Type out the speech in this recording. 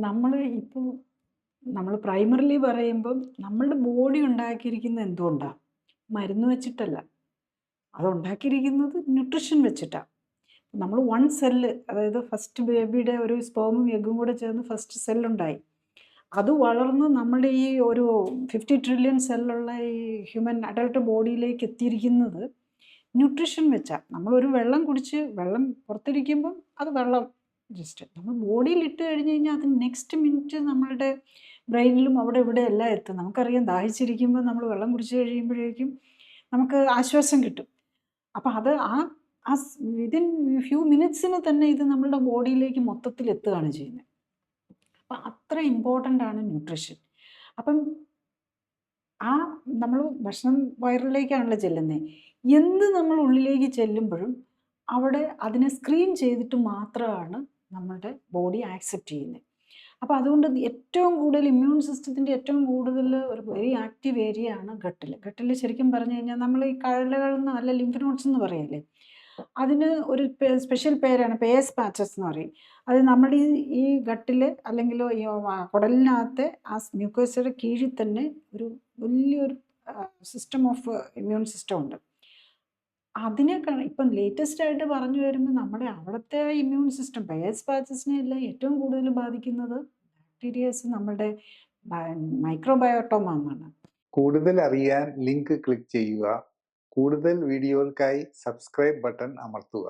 നമ്മൾ ഇപ്പോൾ നമ്മൾ പ്രൈമറിലി പറയുമ്പം നമ്മളുടെ ബോഡി ഉണ്ടാക്കിയിരിക്കുന്നത് എന്തുകൊണ്ടാണ്? മരുന്ന് വെച്ചിട്ടല്ല. അത് ഉണ്ടാക്കിയിരിക്കുന്നത് ന്യൂട്രിഷൻ വെച്ചിട്ടാണ്. നമ്മൾ വൺ സെല്ല്, അതായത് ഫസ്റ്റ് ബേബിയുടെ ഒരു സ്പേമും എഗ്ഗും കൂടെ ചേർന്ന് ഫസ്റ്റ് സെല്ലുണ്ടായി. അത് വളർന്ന് നമ്മുടെ ഈ ഒരു 50 ട്രില്യൺ സെല്ലുള്ള ഈ ഹ്യൂമൻ അഡൾട്ട് ബോഡിയിലേക്ക് എത്തിയിരിക്കുന്നത് ന്യൂട്രിഷൻ വെച്ചാണ്. നമ്മളൊരു വെള്ളം കുടിച്ച് വെള്ളം പുറത്തിരിക്കുമ്പം അത് വെള്ളം ജസ്റ്റ് നമ്മൾ ബോഡിയിൽ ഇട്ട് കഴിഞ്ഞ് കഴിഞ്ഞാൽ അത് നെക്സ്റ്റ് മിനിറ്റ് നമ്മളുടെ ബ്രെയിനിലും അവിടെ ഇവിടെ എല്ലാം എത്തും. നമുക്കറിയാം ദാഹിച്ചിരിക്കുമ്പോൾ നമ്മൾ വെള്ളം കുടിച്ച് കഴിയുമ്പോഴേക്കും നമുക്ക് ആശ്വാസം കിട്ടും. അപ്പം അത് ആ വിതിൻ ഫ്യൂ മിനിറ്റ്സിന് തന്നെ ഇത് നമ്മളുടെ ബോഡിയിലേക്ക് മൊത്തത്തിൽ എത്തുകയാണ് ചെയ്യുന്നത്. അപ്പം അത്ര ഇമ്പോർട്ടൻ്റ് ആണ് ന്യൂട്രിഷൻ. അപ്പം ആ നമ്മൾ ഭക്ഷണം വയറിലേക്കാണല്ലോ ചെല്ലുന്നത്. എന്ത് നമ്മൾ ഉള്ളിലേക്ക് ചെല്ലുമ്പോഴും അവിടെ അതിനെ സ്ക്രീൻ ചെയ്തിട്ട് മാത്രമാണ് നമ്മളുടെ ബോഡി ആക്സെപ്റ്റ് ചെയ്യുന്നത്. അപ്പോൾ അതുകൊണ്ട് ഏറ്റവും കൂടുതൽ ഇമ്മ്യൂൺ സിസ്റ്റത്തിൻ്റെ ഏറ്റവും കൂടുതൽ ഒരു വെരി ആക്റ്റീവ് ഏരിയ ആണ് ഗട്ടിൽ. ഗട്ടിൽ ശരിക്കും പറഞ്ഞു കഴിഞ്ഞാൽ നമ്മൾ ഈ കഴലുകൾ എന്ന് അല്ല ലിംഫ് നോട്ട്സ് എന്ന് പറയല്ലേ, അതിന് ഒരു സ്പെഷ്യൽ പേരാണ് പേസ് പാച്ചസ് എന്ന് പറയും. അത് നമ്മുടെ ഈ ഗട്ടിൽ അല്ലെങ്കിൽ ഈ കുടലിനകത്തെ ആ മ്യൂക്കോസയുടെ കീഴിൽ തന്നെ ഒരു വലിയൊരു സിസ്റ്റം ഓഫ് ഇമ്മ്യൂൺ സിസ്റ്റം ഉണ്ട്. അതിനെ ഇപ്പം ലേറ്റസ്റ്റ് ആയിട്ട് പറഞ്ഞു വരുമ്പോൾ നമ്മുടെ അവിടുത്തെ ഇമ്മ്യൂൺ സിസ്റ്റം പേസ് പാച്ചസിനെ എല്ലാം ഏറ്റവും കൂടുതൽ ബാധിക്കുന്നത് ബാക്ടീരിയസ്, നമ്മുടെ മൈക്രോബയോട്ടോമ എന്നാണ്. കൂടുതൽ അറിയാൻ ലിങ്ക് ക്ലിക്ക് ചെയ്യുക. കൂടുതൽ വീഡിയോകൾക്കായി സബ്സ്ക്രൈബ് ബട്ടൺ അമർത്തുക.